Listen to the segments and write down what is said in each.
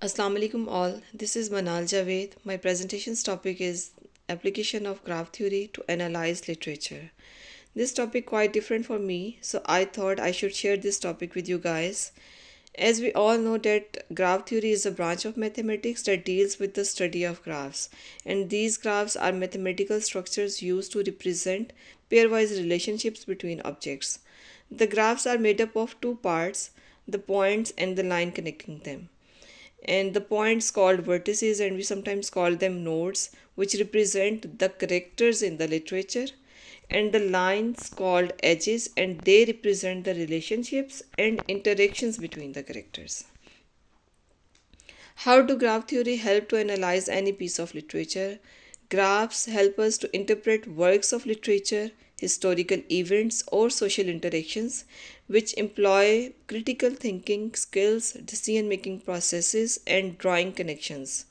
Assalamu alaikum all. This is Manal Javed. My presentation's topic is application of graph theory to analyze literature. This topic quite different for me, so I thought I should share this topic with you guys. As we all know that graph theory is a branch of mathematics that deals with the study of graphs, and these graphs are mathematical structures used to represent pairwise relationships between objects. The graphs are made up of two parts, the points and the line connecting them, and the points called vertices, and we sometimes call them nodes, which represent the characters in the literature, and the lines called edges, and they represent the relationships and interactions between the characters. How do graph theory help to analyze any piece of literature? Graphs help us to interpret works of literature, historical events, or social interactions, which employ critical thinking skills, decision making processes, and drawing connections.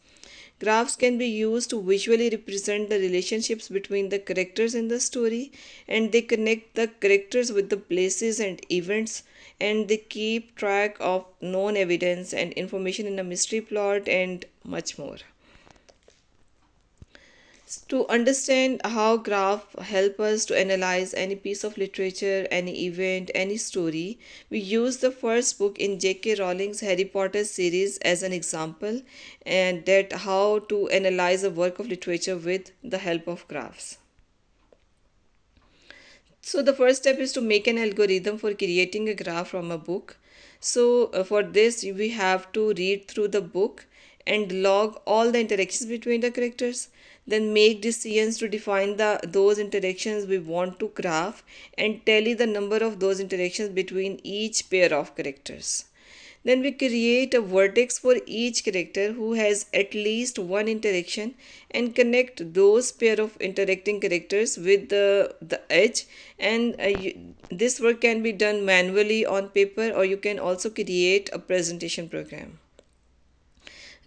Graphs can be used to visually represent the relationships between the characters in the story, and they connect the characters with the places and events, and they keep track of known evidence and information in a mystery plot, and much more. To understand how graph help us to analyze any piece of literature, any event, any story, we use the first book in J.K. Rowling's Harry Potter series as an example, and that how to analyze a work of literature with the help of graphs. So the first step is to make an algorithm for creating a graph from a book. So for this we have to read through the book and log all the interactions between the characters, then make decisions to define those interactions we want to graph, and tally the number of those interactions between each pair of characters. Then we create a vertex for each character who has at least one interaction, and connect those pair of interacting characters with the edge. And this work can be done manually on paper, or you can also create a presentation program.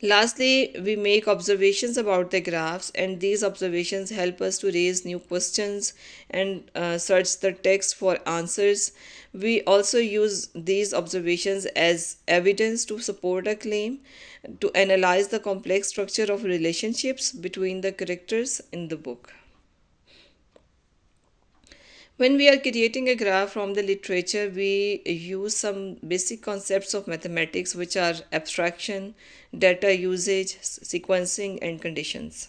Lastly, we make observations about the graphs, and these observations help us to raise new questions and search the text for answers. We also use these observations as evidence to support a claim, to analyze the complex structure of relationships between the characters in the book. When we are creating a graph from the literature, we use some basic concepts of mathematics, which are abstraction, data usage, sequencing, and conditions.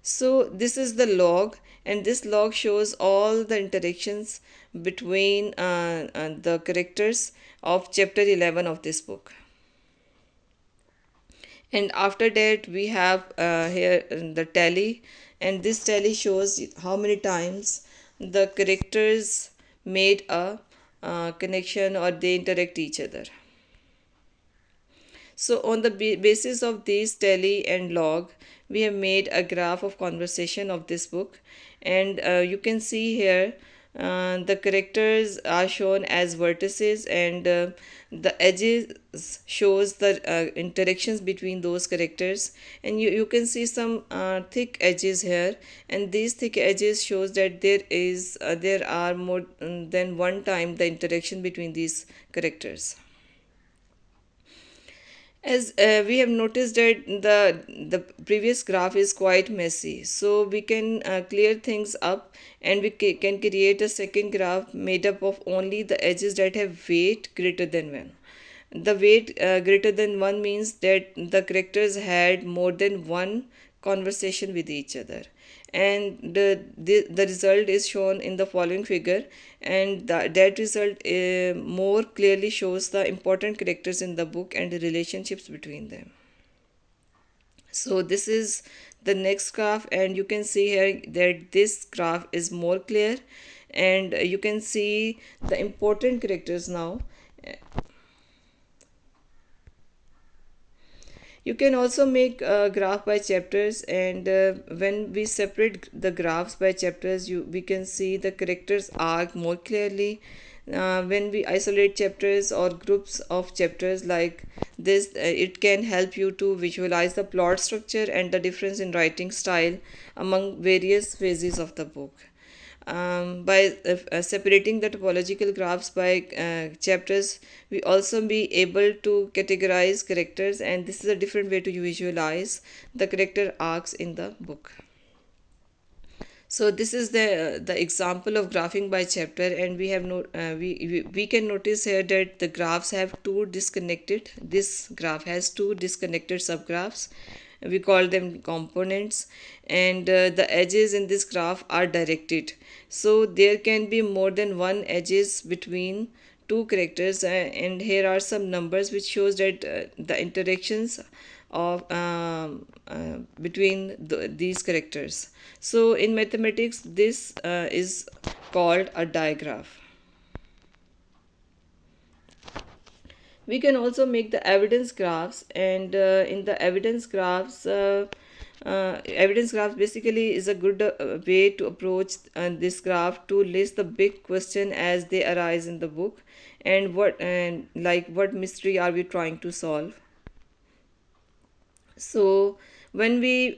So, this is the log, and this log shows all the interactions between the characters of chapter 11 of this book. And after that we have here the tally, and this tally shows how many times the characters made a connection, or they interact each other. So on the basis of these tally and log, we have made a graph of conversation of this book, and you can see here the characters are shown as vertices, and the edges shows the interactions between those characters, and you can see some thick edges here, and these thick edges shows that there are more than one time the interaction between these characters. As we have noticed that the previous graph is quite messy, so we can clear things up, and we can create a second graph made up of only the edges that have weight greater than 1. The weight greater than 1 means that the characters had more than one conversation with each other, and the result is shown in the following figure, and that result more clearly shows the important characters in the book and the relationships between them. So this is the next graph, and you can see here that this graph is more clear, and you can see the important characters now. You can also make a graph by chapters, and when we separate the graphs by chapters, we can see the characters arc more clearly. When we isolate chapters or groups of chapters like this, it can help you to visualize the plot structure and the difference in writing style among various phases of the book. By separating the topological graphs by chapters, we also be able to categorize characters, and this is a different way to visualize the character arcs in the book. So this is the example of graphing by chapter, and we have we can notice here that the graphs have two disconnected. This graph has two disconnected subgraphs. We call them components, and the edges in this graph are directed. So there can be more than one edges between two characters, and here are some numbers which shows that the interactions of between these characters. So in mathematics, this is called a digraph. We can also make the evidence graphs, and in the evidence graphs basically is a good way to approach this graph to list the big question as they arise in the book, and like what mystery are we trying to solve. So when we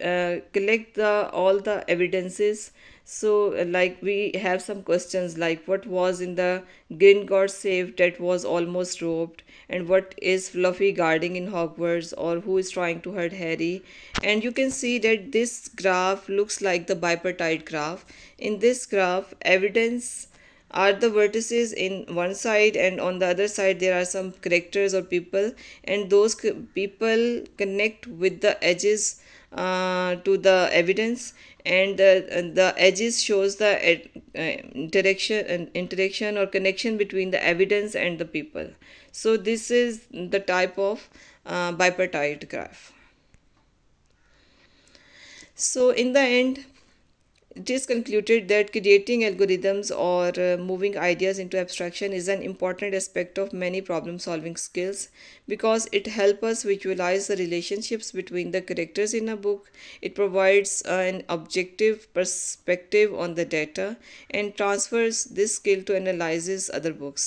collect the all the evidences, so like we have some questions like what was in the Gringotts safe that was almost robbed, and what is Fluffy guarding in Hogwarts, or who is trying to hurt Harry. And you can see that this graph looks like the bipartite graph. In this graph, evidence are the vertices in one side, and on the other side there are some characters or people, and those people connect with the edges to the evidence, and the edges shows the interaction or connection between the evidence and the people. So this is the type of bipartite graph. So in the end, it is concluded that creating algorithms or moving ideas into abstraction is an important aspect of many problem solving skills, because it helps us visualize the relationships between the characters in a book. It provides an objective perspective on the data and transfers this skill to analyzes other books.